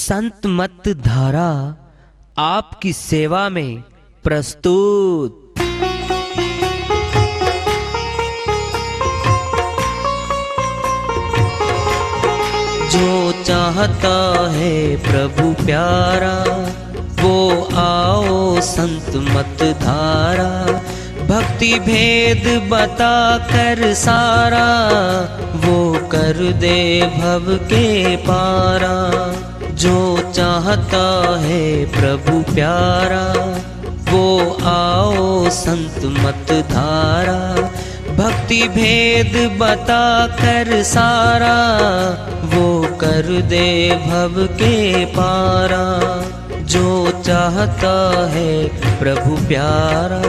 संत मत धारा आपकी सेवा में प्रस्तुत। जो चाहता है प्रभु प्यारा वो आओ संत मत धारा, भक्ति भेद बता कर सारा वो कर दे भव के पारा। जो चाहता है प्रभु प्यारा वो आओ संत मत धारा, भक्ति भेद बता कर सारा वो कर दे भव के पारा। जो चाहता है प्रभु प्यारा।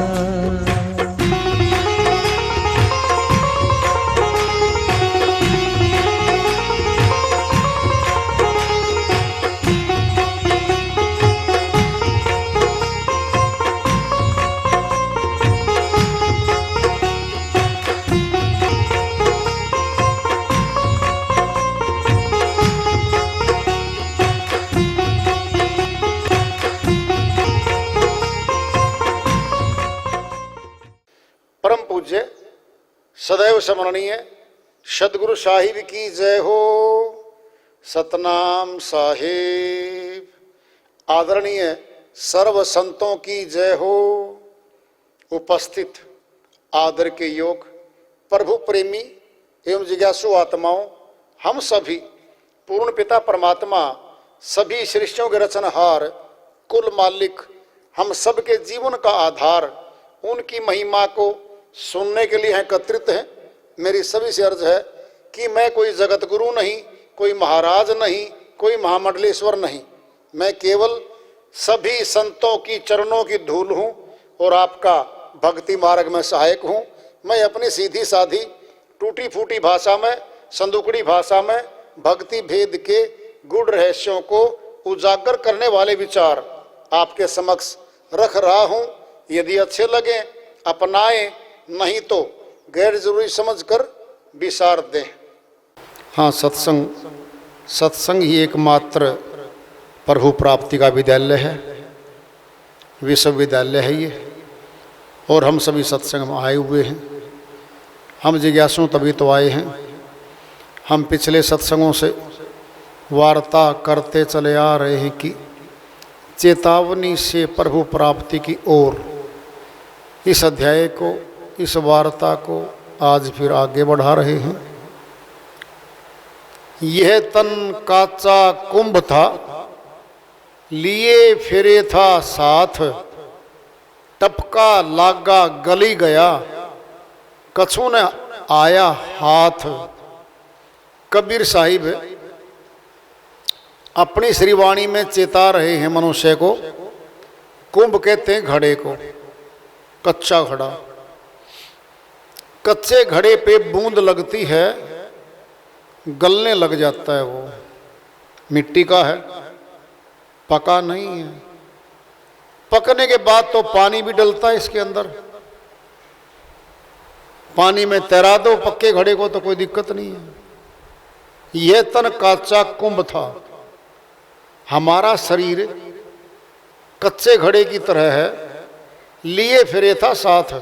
परम पूज्य सदैव स्मरणीय सदगुरु साहिब की जय हो। सतनाम साहिब। आदरणीय सर्व संतों की जय हो। उपस्थित आदर के योग प्रभु प्रेमी एवं जिज्ञासु आत्माओं, हम सभी पूर्ण पिता परमात्मा सभी सृष्टियों के रचनहार कुल मालिक हम सबके जीवन का आधार उनकी महिमा को सुनने के लिए एकत्रित हैं। मेरी सभी से अर्ज है कि मैं कोई जगत गुरु नहीं, कोई महाराज नहीं, कोई महामंडलेश्वर नहीं, मैं केवल सभी संतों की चरणों की धूल हूँ और आपका भक्ति मार्ग में सहायक हूँ। मैं अपनी सीधी साधी टूटी फूटी भाषा में, संदुकड़ी भाषा में भक्ति भेद के गूढ़ रहस्यों को उजागर करने वाले विचार आपके समक्ष रख रहा हूँ। यदि अच्छे लगे अपनाएं, नहीं तो गैर जरूरी समझकर विसार दें। हाँ, सत्संग ही एकमात्र प्रभु प्राप्ति का विद्यालय है, विश्वविद्यालय है ये। और हम सभी सत्संग में आए हुए हैं। हम जिज्ञासु तभी तो आए हैं। हम पिछले सत्संगों से वार्ता करते चले आ रहे हैं कि चेतावनी से प्रभु प्राप्ति की ओर इस अध्याय को, इस वार्ता को आज फिर आगे बढ़ा रहे हैं। यह तन काचा कुंभ था, लिए फिरे था साथ, टपका लागा गली गया, कछु ने आया हाथ। कबीर साहिब अपनी श्रीवाणी में चेता रहे हैं मनुष्य को। कुंभ कहते हैं घड़े को, कच्चा घड़ा। कच्चे घड़े पे बूंद लगती है, गलने लग जाता है। वो मिट्टी का है, पका नहीं है। पकने के बाद तो पानी भी डलता है इसके अंदर। पानी में तैरा दो पक्के घड़े को तो कोई दिक्कत नहीं है। यह तन काचा कुंभ था। हमारा शरीर कच्चे घड़े की तरह है, लिए फिरे था साथ।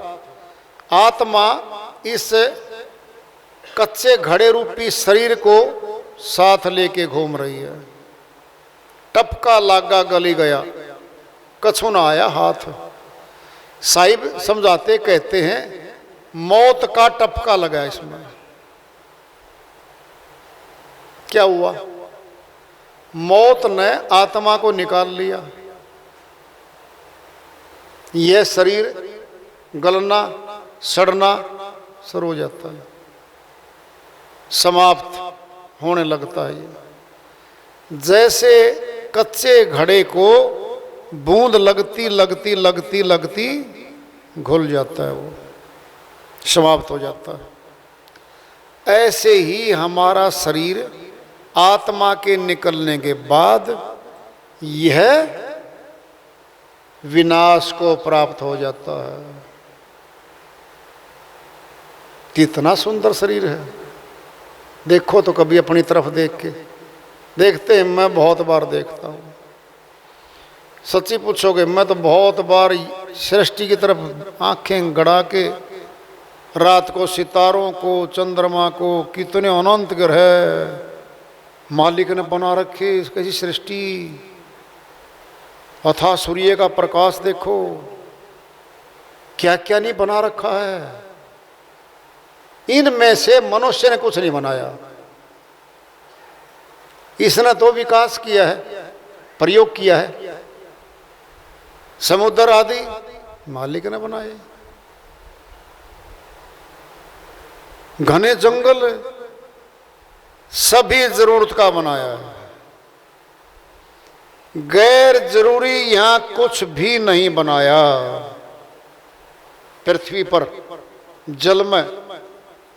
आत्मा इस कच्चे घड़े रूपी शरीर को साथ लेके घूम रही है। टपका लागा गली गया, कछु ना आया हाथ। साहिब समझाते कहते हैं मौत का टपका लगा इसमें। क्या हुआ? मौत ने आत्मा को निकाल लिया। यह शरीर गलना सड़ना शुरू हो जाता है, समाप्त होने लगता है। जैसे कच्चे घड़े को बूंद लगती लगती लगती लगती घुल जाता है, वो समाप्त हो जाता है। ऐसे ही हमारा शरीर आत्मा के निकलने के बाद यह विनाश को प्राप्त हो जाता है। कितना सुंदर शरीर है, देखो तो कभी अपनी तरफ देख के। देखते हैं, मैं बहुत बार देखता हूँ। सच्ची पूछोगे, मैं तो बहुत बार सृष्टि की तरफ आंखें गड़ा के रात को सितारों को, चंद्रमा को, कितने अनंत ग्रह मालिक ने बना रखे, कैसी सृष्टि, अथाह सूर्य का प्रकाश देखो, क्या क्या नहीं बना रखा है। इनमें से मनुष्य ने कुछ नहीं बनाया। इसने तो विकास किया है, प्रयोग किया है। समुद्र आदि मालिक ने बनाए, घने जंगल सभी जरूरत का बनाया है। गैर जरूरी यहां कुछ भी नहीं बनाया। पृथ्वी पर, जल में,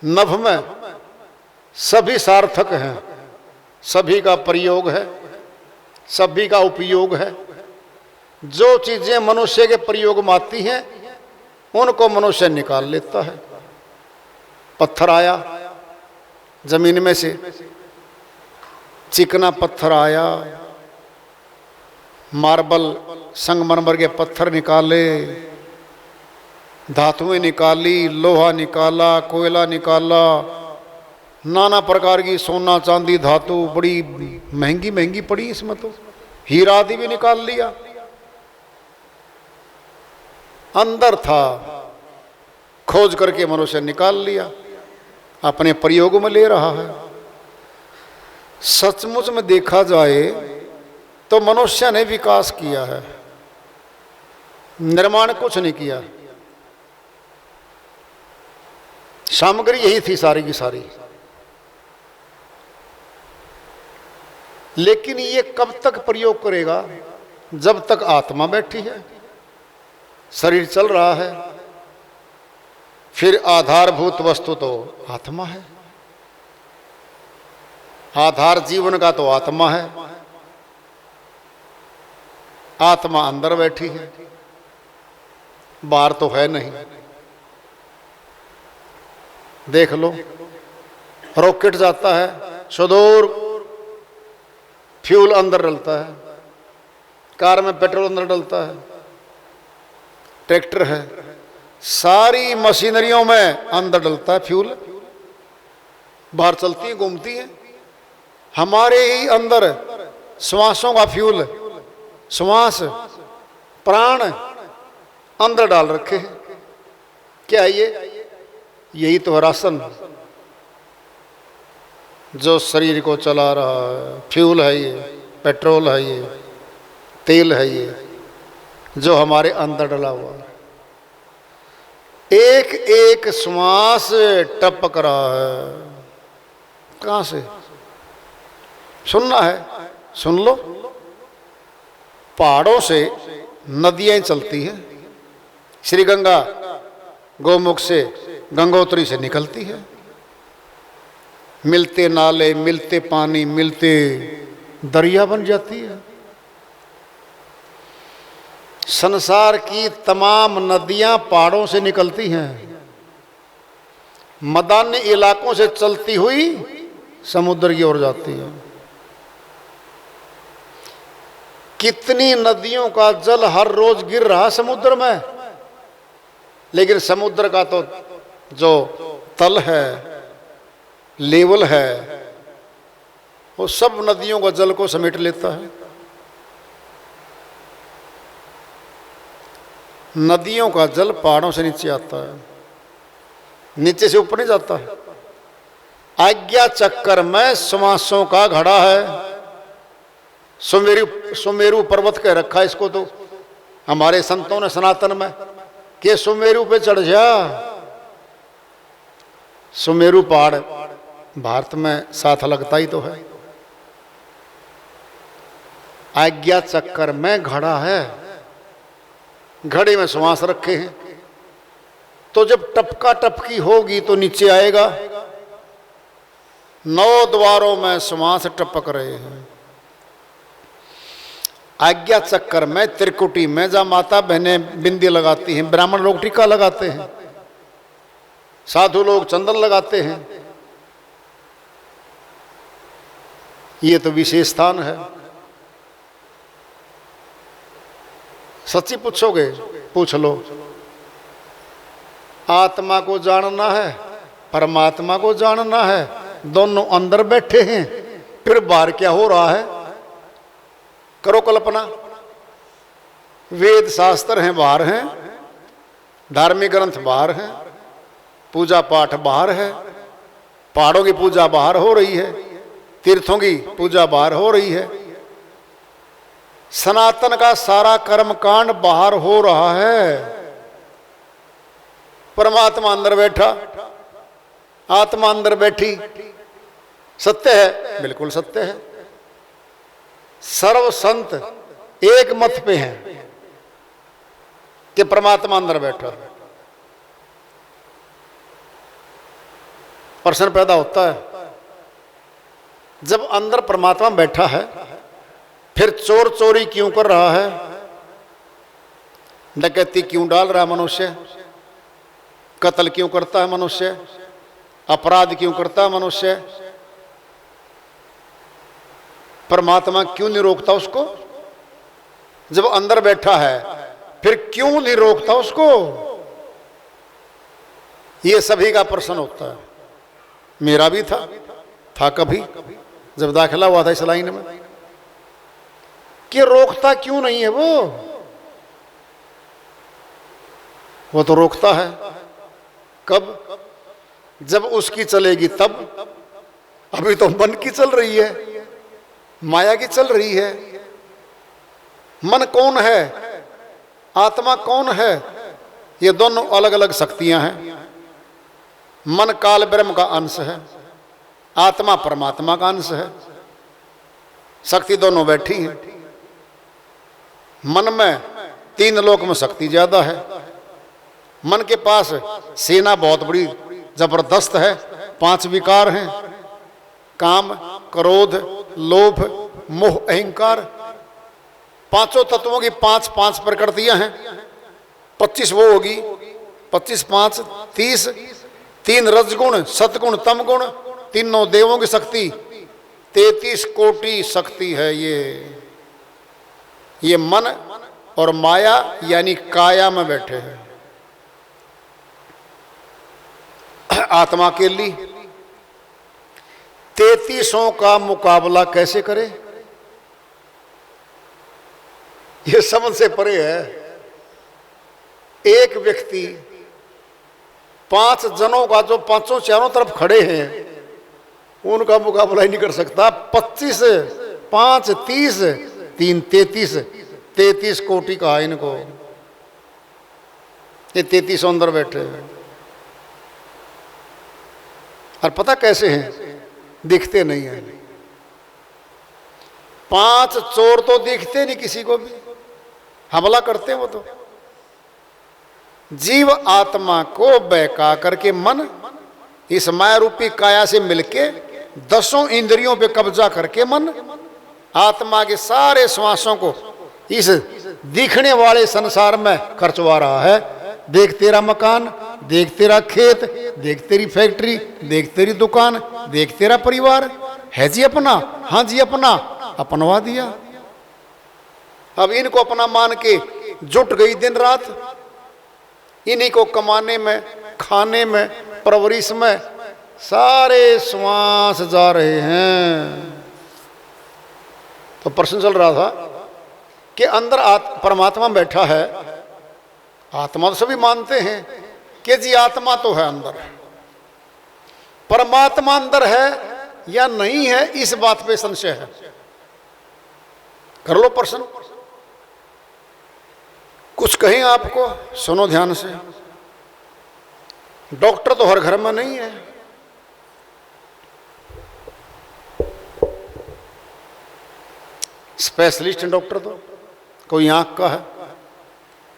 नभ में सभी सार्थक हैं, सभी का प्रयोग है, सभी का उपयोग है। जो चीजें मनुष्य के प्रयोग में आती हैं उनको मनुष्य निकाल लेता है। पत्थर आया जमीन में से, चिकना पत्थर आया, मार्बल संगमरमर के पत्थर निकाले, धातुएं निकाली, लोहा निकाला, कोयला निकाला, नाना प्रकार की सोना चांदी धातु बड़ी महंगी महंगी पड़ी इसमें, तो हीरा आदि भी निकाल लिया। अंदर था, खोज करके मनुष्य निकाल लिया, अपने प्रयोग में ले रहा है। सचमुच में देखा जाए तो मनुष्य ने विकास किया है, निर्माण कुछ नहीं किया। सामग्री यही थी सारी की सारी। लेकिन ये कब तक प्रयोग करेगा? जब तक आत्मा बैठी है, शरीर चल रहा है। फिर आधारभूत वस्तु तो आत्मा है, आधार जीवन का तो आत्मा है। आत्मा अंदर बैठी है, बाहर तो है नहीं। देख लो, रॉकेट जाता है सुदूर, फ्यूल अंदर डलता है, कार में पेट्रोल अंदर डलता है, ट्रैक्टर है, सारी मशीनरियों में अंदर डलता है फ्यूल, बाहर चलती है, घूमती है। हमारे ही अंदर श्वासों का फ्यूल, श्वास, प्राण अंदर डाल रखे हैं। क्या है ये? यही तो है राशन, जो शरीर को चला रहा है। फ्यूल है ये, पेट्रोल है ये, तेल है ये, जो हमारे अंदर डला हुआ है। एक एक श्वास टपक रहा है। कहां से? सुनना है, सुन लो। पहाड़ों से नदियां चलती हैं। श्री गंगा गोमुख से, गंगोत्री से निकलती है। मिलते नाले, मिलते पानी, मिलते दरिया बन जाती है। संसार की तमाम नदियां पहाड़ों से निकलती हैं। मैदानी इलाकों से चलती हुई समुद्र की ओर जाती है। कितनी नदियों का जल हर रोज गिर रहा समुद्र में, लेकिन समुद्र का तो जो तल है, लेवल है, वो सब नदियों का जल को समेट लेता है। नदियों का जल पहाड़ों से नीचे आता है, नीचे से ऊपर नहीं जाता है। आज्ञा चक्कर में श्वासों का घड़ा है। सुमेरु पर्वत कह रखा है इसको तो हमारे संतों ने सनातन में, कि सुमेरु पे चढ़ जा। सुमेरु पहाड़ भारत में साथ लगता ही तो है। आज्ञा चक्कर में घड़ा है, घड़े में श्वास रखे हैं। तो जब टपका टपकी होगी तो नीचे आएगा। 9 द्वारों में श्वास टपक रहे हैं। आज्ञा चक्कर में त्रिकुटी में जहाँ माता बहनें बिंदी लगाती हैं, ब्राह्मण लोग टीका लगाते हैं, साधु लोग चंदन लगाते हैं, ये तो विशेष स्थान है। सच्ची पूछोगे, पूछ लो। आत्मा को जानना है, परमात्मा को जानना है, दोनों अंदर बैठे हैं, फिर बाहर क्या हो रहा है? करो कल्पना। वेद शास्त्र हैं बाहर हैं, धार्मिक ग्रंथ बाहर हैं, पूजा पाठ बाहर है, पहाड़ों की पूजा बाहर हो रही है, तीर्थों की पूजा बाहर हो रही है, सनातन का सारा कर्म कांड बाहर हो रहा है। परमात्मा अंदर बैठा, आत्मा अंदर बैठी। सत्य है? बिल्कुल सत्य है। सर्व संत एक मत पे हैं कि परमात्मा अंदर बैठा है। प्रश्न पैदा होता है, जब अंदर परमात्मा बैठा है फिर चोर चोरी क्यों कर रहा है? डकैती क्यों डाल रहा है मनुष्य? कत्ल क्यों करता है मनुष्य? अपराध क्यों करता है मनुष्य? परमात्मा क्यों नहीं रोकता उसको? जब अंदर बैठा है फिर क्यों नहीं रोकता उसको? ये सभी का प्रश्न होता है। मेरा भी था कभी जब दाखिला हुआ था इस लाइन में, कि रोकता क्यों नहीं है वो तो रोकता है। कब? जब उसकी चलेगी तब। अभी तो मन की चल रही है, माया की चल रही है। मन कौन है, आत्मा कौन है? ये दोनों अलग अलग शक्तियां हैं। मन काल ब्रह्म का अंश है, आत्मा परमात्मा का अंश है। शक्ति दोनों बैठी है। मन में तीन लोक में शक्ति ज्यादा है। मन के पास सेना बहुत बड़ी जबरदस्त है। 5 विकार हैं, काम, क्रोध, लोभ, मोह, अहंकार। पांचों तत्वों की 5-5 प्रकृतियां हैं। 25 वो होगी, 25 5 30। 3 रजगुण, सतगुण, तमगुण, तीनों देवों की शक्ति। 33 कोटि शक्ति है ये मन और माया यानी काया में बैठे हैं। आत्मा के लिए 33 का मुकाबला कैसे करे? ये समझ से परे है। एक व्यक्ति 5 जनों का, जो पांचों चारों तरफ खड़े हैं, उनका मुकाबला ही नहीं कर सकता। 25 5 30 3 33 कोटि कहा इनको। ये 33 अंदर बैठे हैं। और पता कैसे हैं? दिखते नहीं हैं। 5 चोर तो दिखते नहीं किसी को भी, हमला करते हैं वो तो। जीव आत्मा को बहका करके मन इस माया रूपी काया से मिलके 10 इंद्रियों पे कब्जा करके मन आत्मा के सारे श्वासों को इस दिखने वाले संसार में खर्चवा रहा है। देख तेरा मकान, देख तेरा खेत, देख तेरी फैक्ट्री, देख तेरी दुकान, देख तेरा परिवार। है जी अपना? हाँ जी अपना। अपनवा दिया। अब इनको अपना मान के जुट गई दिन रात। इन्हीं को कमाने में, खाने में, परवरिश में सारे श्वास जा रहे हैं। तो प्रश्न चल रहा था कि अंदर परमात्मा बैठा है। आत्मा तो सभी मानते हैं कि जी आत्मा तो है अंदर। परमात्मा अंदर है या नहीं है, इस बात पे संशय है। कर लो प्रश्न। कुछ कहें आपको, सुनो ध्यान से। डॉक्टर तो हर घर में नहीं है। स्पेशलिस्ट डॉक्टर तो कोई आंख का है,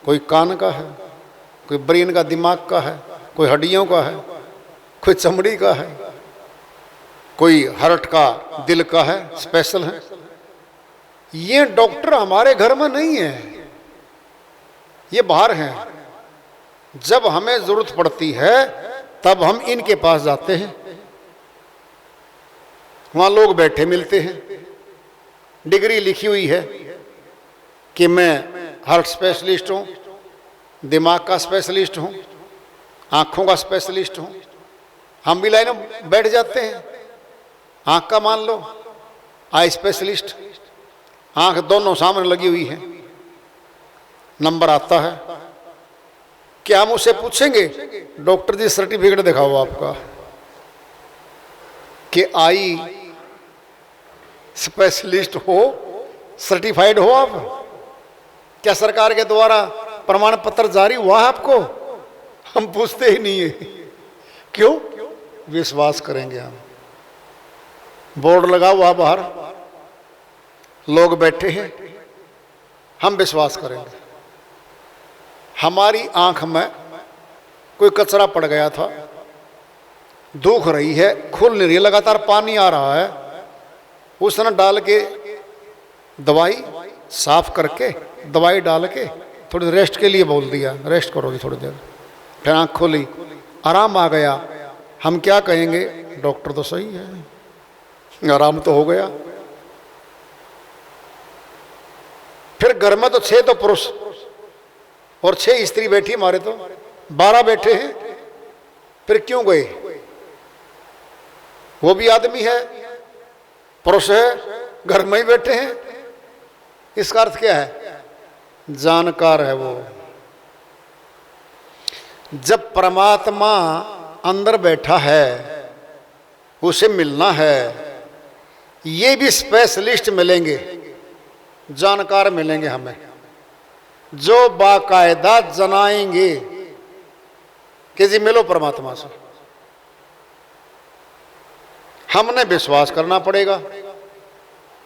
कोई कान का है, कोई ब्रेन का, दिमाग का है, कोई हड्डियों का है, कोई चमड़ी का है, कोई हार्ट का, दिल का है, स्पेशल है। ये डॉक्टर हमारे घर में नहीं है, ये बाहर हैं। जब हमें जरूरत पड़ती है तब हम इनके पास जाते हैं। वहां लोग बैठे मिलते हैं। डिग्री लिखी हुई है कि मैं हार्ट स्पेशलिस्ट हूँ, दिमाग का स्पेशलिस्ट हूँ, आँखों का स्पेशलिस्ट हूँ। हम भी लाइन में बैठ जाते हैं। आँख का मान लो, आई स्पेशलिस्ट, आँख दोनों सामने लगी हुई है, नंबर आता है। क्या हम उससे पूछेंगे डॉक्टर जी सर्टिफिकेट दिखाओ आपका कि आई स्पेशलिस्ट हो, सर्टिफाइड हो आप? क्या सरकार के द्वारा प्रमाण पत्र जारी हुआ है आपको? हम पूछते ही नहीं है। क्यों? विश्वास करेंगे हम। बोर्ड लगा हुआ बाहर, लोग बैठे हैं, हम विश्वास करेंगे। हमारी आंख में कोई कचरा पड़ गया था, दुख रही है, खुल नहीं रही, लगातार पानी आ रहा है, उसने डाल के दवाई साफ करके दवाई डाल के थोड़ी रेस्ट के लिए बोल दिया, रेस्ट करोगी थोड़ी देर। फिर आँख खोली, आराम आ गया। हम क्या कहेंगे? डॉक्टर तो सही है, आराम तो हो गया। फिर घर में तो 6 तो पुरुष और 6 स्त्री बैठी, हमारे तो 12 बैठे हैं। फिर क्यों गए? वो भी आदमी है, पुरुष है, घर में ही बैठे हैं। इसका अर्थ क्या है? जानकार है वो। जब परमात्मा अंदर बैठा है, उसे मिलना है, ये भी स्पेशलिस्ट मिलेंगे, जानकार मिलेंगे हमें, जो बाकायदा जनाएंगे कि जी मिलो परमात्मा से। हमने विश्वास करना पड़ेगा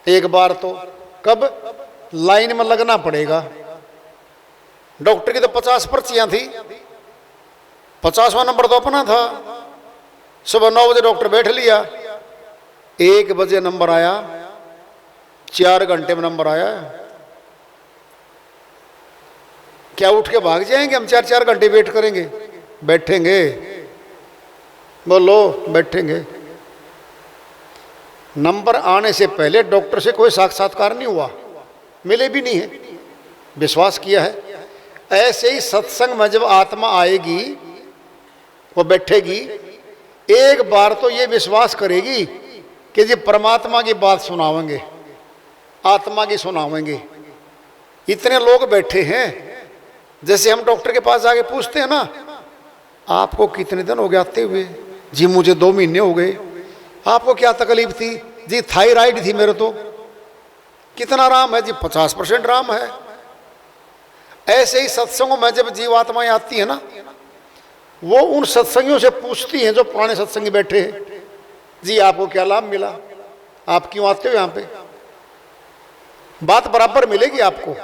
एक बार तो। कब? लाइन में लगना पड़ेगा। डॉक्टर की तो 50 पर्चियां थी, 50वां नंबर तो अपना था। सुबह 9 बजे डॉक्टर बैठ लिया, 1 बजे नंबर आया, 4 घंटे में नंबर आया। क्या उठ के भाग जाएंगे हम? 4-4 घंटे वेट करेंगे? बैठेंगे, बोलो बैठेंगे। नंबर आने से पहले डॉक्टर से कोई साक्षात्कार नहीं हुआ, मिले भी नहीं है, विश्वास किया है। ऐसे ही सत्संग में जब आत्मा आएगी, वो बैठेगी, एक बार तो ये विश्वास करेगी कि जी परमात्मा की बात सुनावेंगे, आत्मा की सुनावेंगे। इतने लोग बैठे हैं, जैसे हम डॉक्टर के पास आके पूछते हैं ना, आपको कितने दिन हो गए आते हुए? जी मुझे 2 महीने हो गए। आपको क्या तकलीफ थी? जी थायराइड थी मेरे तो। कितना आराम है? जी 50% आराम है। ऐसे ही सत्संगों में जब जीवात्माएं आती है ना, वो उन सत्संगियों से पूछती हैं जो पुराने सत्संगी बैठे हैं, जी आपको क्या लाभ मिला, आप क्यों आते हो यहाँ पे? बात बराबर मिलेगी आपको।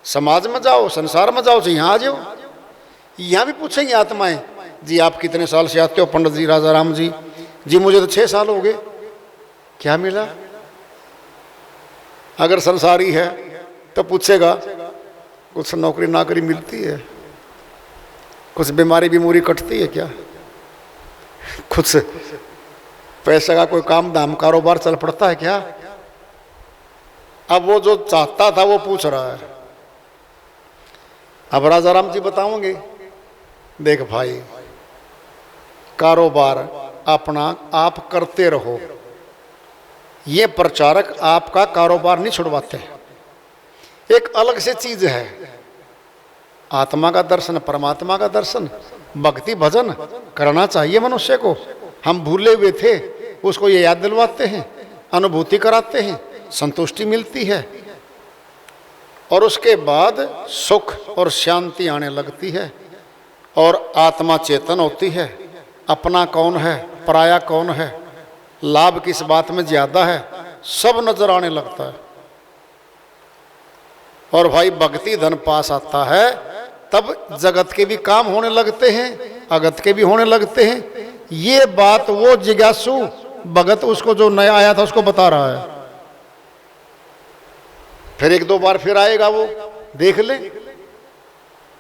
समाज में जाओ, संसार में जाओ, यहाँ आ जाओ, यहाँ भी पूछेंगे आत्माएं, जी आप कितने साल से आते हो? पंडित जी, राजा राम जी, जी मुझे तो 6 साल हो गए। क्या मिला? अगर संसारी है तो पूछेगा कुछ नौकरी नाकरी मिलती है, कुछ बीमारी बीमारी कटती है क्या, कुछ पैसे का कोई काम धाम कारोबार चल पड़ता है क्या? अब वो जो चाहता था वो पूछ रहा है। अब राजा राम जी बताओगे, देख भाई कारोबार अपना आप करते रहो, ये प्रचारक आपका कारोबार नहीं छुड़वाते। एक अलग से चीज है आत्मा का दर्शन, परमात्मा का दर्शन, भक्ति भजन करना चाहिए मनुष्य को। हम भूले हुए थे, उसको ये याद दिलवाते हैं, अनुभूति कराते हैं, संतुष्टि मिलती है और उसके बाद सुख और शांति आने लगती है और आत्मा चेतन होती है। अपना कौन है, पराया कौन है, लाभ किस बात में ज्यादा है, सब नजर आने लगता है। और भाई भक्ति धन पास आता है तब जगत के भी काम होने लगते हैं, अगत के भी होने लगते हैं। ये बात वो जिज्ञासु भगत उसको जो नया आया था उसको बता रहा है। फिर 1-2 बार फिर आएगा, वो देख ले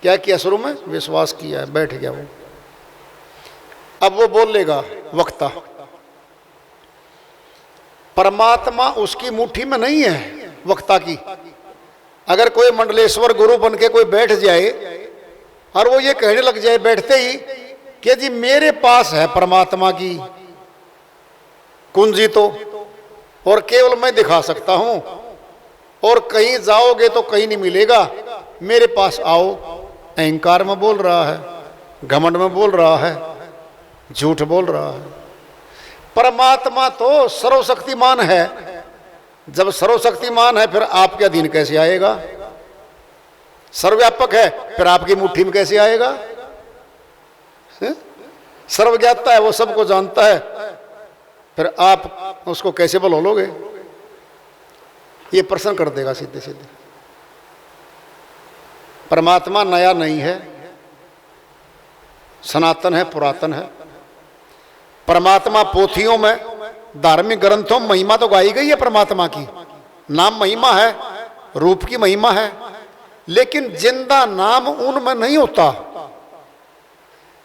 क्या किया शुरू में, विश्वास किया है, बैठ गया वो। अब वो बोलेगा वक्ता, परमात्मा उसकी मुट्ठी में नहीं है वक्ता की। अगर कोई मंडलेश्वर गुरु बन के कोई बैठ जाए और वो ये कहने लग जाए बैठते ही कि जी मेरे पास है परमात्मा की कुंजी तो, और केवल मैं दिखा सकता हूं, और कहीं जाओगे तो कहीं नहीं मिलेगा, मेरे पास आओ। अहंकार में बोल रहा है, घमंड में बोल रहा है, झूठ बोल रहा है। परमात्मा तो सर्वशक्तिमान है। जब सर्वशक्तिमान है फिर आपके अधीन कैसे आएगा? सर्वव्यापक है फिर आपकी मुट्ठी में कैसे आएगा? सर्वज्ञाता है, वो सबको जानता है, फिर आप उसको कैसे बुलोगे? ये प्रश्न कर देगा सीधे सीधे। परमात्मा नया नहीं है, सनातन है, पुरातन है। परमात्मा पोथियों में, धार्मिक ग्रंथों में महिमा तो गाई गई है परमात्मा की, नाम महिमा है, रूप की महिमा है, लेकिन जिंदा नाम उनमें नहीं होता।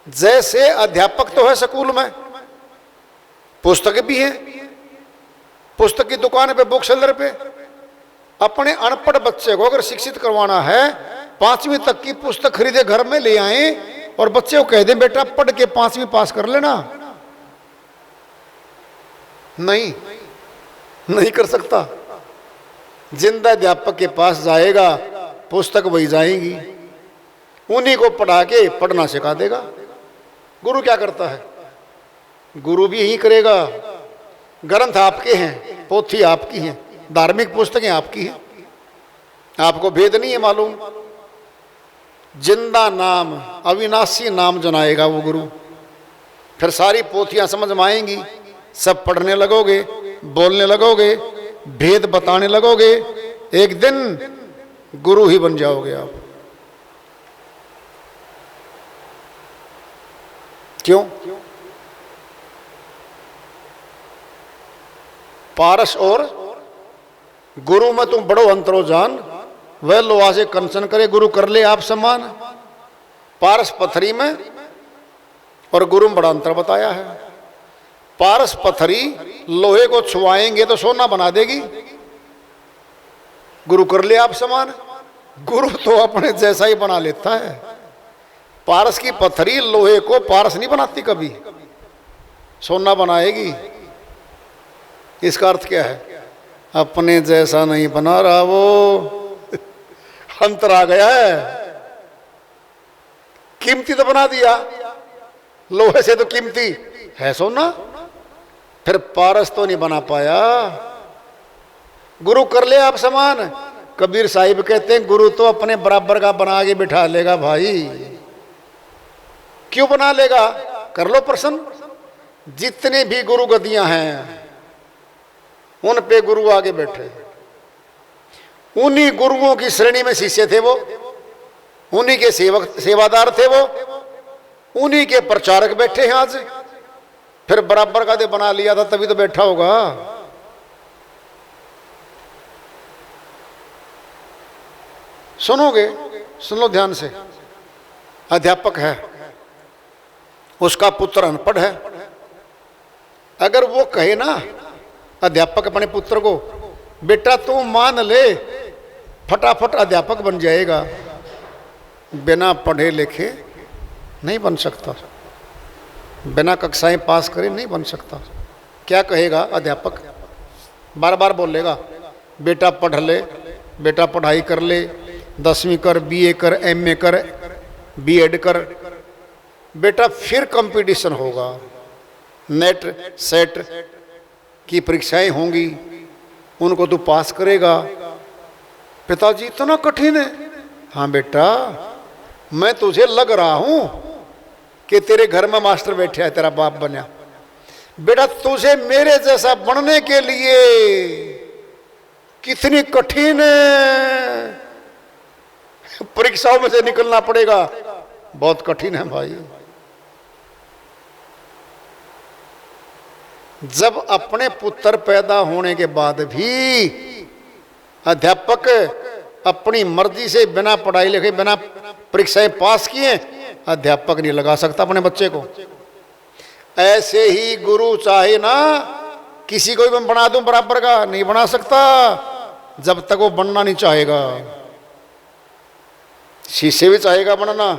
जैसे अध्यापक तो है स्कूल में, पुस्तक भी है, पुस्तक की दुकान पे, बुक सेलर पे। अपने अनपढ़ बच्चे को अगर शिक्षित करवाना है, 5वीं तक की पुस्तक खरीदे घर में ले आए और बच्चे को कह दें बेटा पढ़ के 5वीं पास कर लेना, नहीं कर सकता। जिंदा अध्यापक के पास जाएगा, पुस्तक वही जाएगी, उन्हीं को पढ़ा के पढ़ना सिखा देगा। गुरु क्या करता है? गुरु भी यही करेगा। ग्रंथ आपके हैं, पोथी आपकी हैं, धार्मिक पुस्तकें आपकी हैं, आपको भेद नहीं है मालूम। जिंदा नाम, अविनाशी नाम जनाएगा वो गुरु। फिर सारी पोथियां समझ में आएंगी, सब पढ़ने लगोगे, बोलने लगोगे, भेद बताने लगोगे, एक दिन गुरु ही बन जाओगे आप। क्यों? पारस और गुरु में तुम बड़ो अंतरो जान, वह लोहा से कंचन करे, गुरु कर ले आप समान। पारस पत्थरी में और गुरु में बड़ा अंतर बताया है। पारस पत्थरी लोहे को छुआएंगे तो सोना बना देगी, गुरु कर ले आप समान। गुरु तो अपने जैसा ही बना लेता है। पारस की पत्थरी लोहे को पारस नहीं बनाती, कभी सोना बनाएगी। इसका अर्थ क्या है? अपने जैसा नहीं बना रहा वो, अंतर आ गया है। कीमती तो बना दिया, लोहे से तो कीमती है सोना, फिर पारस तो नहीं बना पाया। गुरु कर ले आप समान। कबीर साहिब कहते हैं गुरु तो अपने बराबर का बना के बिठा लेगा भाई। क्यों बना लेगा? कर लो प्रश्न। जितने भी गुरु गद्दियां हैं उन पे गुरु आगे बैठे, उन्हीं गुरुओं की श्रेणी में शिष्य थे वो, उन्हीं के सेवादार थे वो, उन्हीं के प्रचारक बैठे हैं आज। फिर बराबर का दे बना लिया था तभी तो बैठा होगा। सुनोगे? सुन लो ध्यान से। अध्यापक है, उसका पुत्र अनपढ़ है। अगर वो कहे ना अध्यापक अपने पुत्र को, बेटा तू मान ले, फटाफट अध्यापक बन जाएगा, बिना पढ़े लिखे नहीं बन सकता, बिना कक्षाएं पास करे नहीं बन सकता। क्या कहेगा अध्यापक? बार बार बोलेगा बेटा पढ़ ले, बेटा पढ़ाई कर ले, 10वीं कर, BA कर, MA कर, B.Ed कर। बेटा फिर कंपटीशन होगा, नेट सेट की परीक्षाएं होंगी, उनको तू पास करेगा। पिताजी इतना कठिन है? हाँ बेटा, मैं तुझे लग रहा हूं कि तेरे घर में मास्टर बैठा है, तेरा बाप बना। बेटा तुझे मेरे जैसा बनने के लिए कितनी कठिन परीक्षाओं में से निकलना पड़ेगा, बहुत कठिन है भाई। जब अपने पुत्र पैदा होने के बाद भी अध्यापक अपनी मर्जी से बिना पढ़ाई लिखे, बिना परीक्षाएं पास किए, अध्यापक नहीं लगा सकता अपने बच्चे को। ऐसे ही गुरु चाहे ना किसी को भी मैं बना दूं बराबर का, नहीं बना सकता जब तक वो बनना नहीं चाहेगा। शिष्य भी चाहेगा बनना,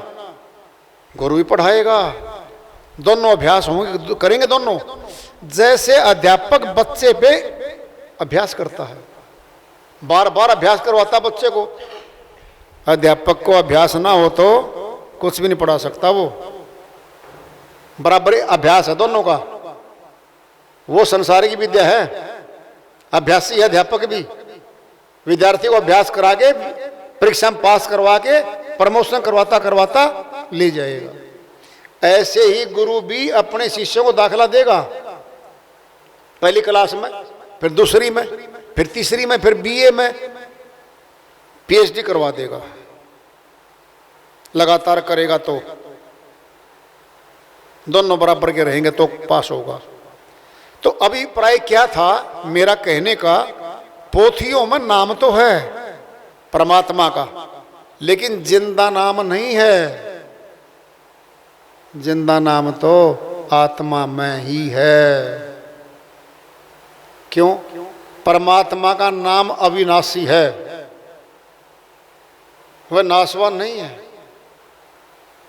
गुरु भी पढ़ाएगा, दोनों अभ्यास होंगे, करेंगे दोनों। जैसे अध्यापक बच्चे पे अभ्यास करता है, बार बार अभ्यास करवाता बच्चे को, अध्यापक को अभ्यास ना हो तो कुछ भी नहीं पढ़ा सकता वो। बराबर अभ्यास है दोनों का। वो संसार की विद्या है, अभ्यासी है अध्यापक भी। विद्यार्थी को अभ्यास करा के परीक्षा में पास करवा के प्रमोशन करवाता करवाता ले जाएगा। ऐसे ही गुरु भी अपने शिष्यों को दाखिला देगा, पहली क्लास में, फिर दूसरी में, फिर तीसरी में, फिर बीए में, पीएचडी करवा देगा। लगातार करेगा तो दोनों बराबर के रहेंगे तो पास होगा। तो अभिप्राय क्या था मेरा कहने का, पोथियों में नाम तो है परमात्मा का, लेकिन जिंदा नाम नहीं है। जिंदा नाम तो आत्मा में ही है। क्यों? परमात्मा का नाम अविनाशी है, वह नाशवान नहीं है।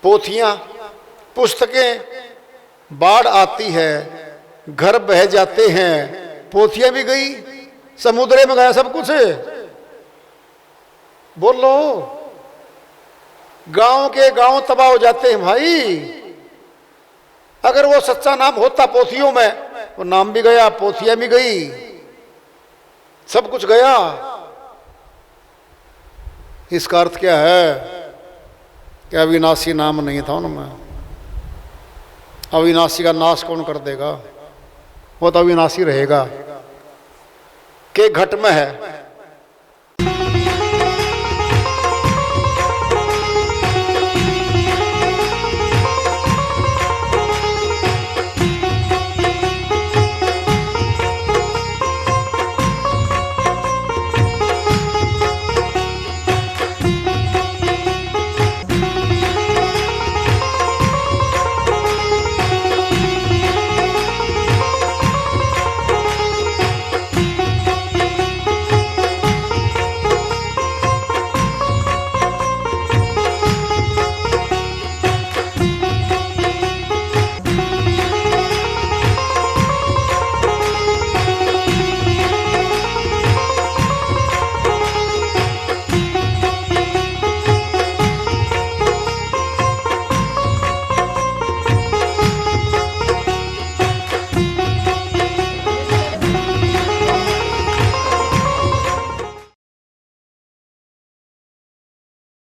पोथियां, पुस्तकें, बाढ़ आती है, घर बह जाते हैं, पोथियां भी गई, समुद्र में गया सब कुछ। बोलो, गांव के गांव तबाह हो जाते हैं भाई। अगर वो सच्चा नाम होता पोथियों में, वो नाम भी गया, पोथियां भी गई, सब कुछ गया। इसका अर्थ क्या है कि अविनाशी नाम नहीं था उनमें। अविनाशी का नाश कौन कर देगा? वो तो अविनाशी रहेगा। के घट में है,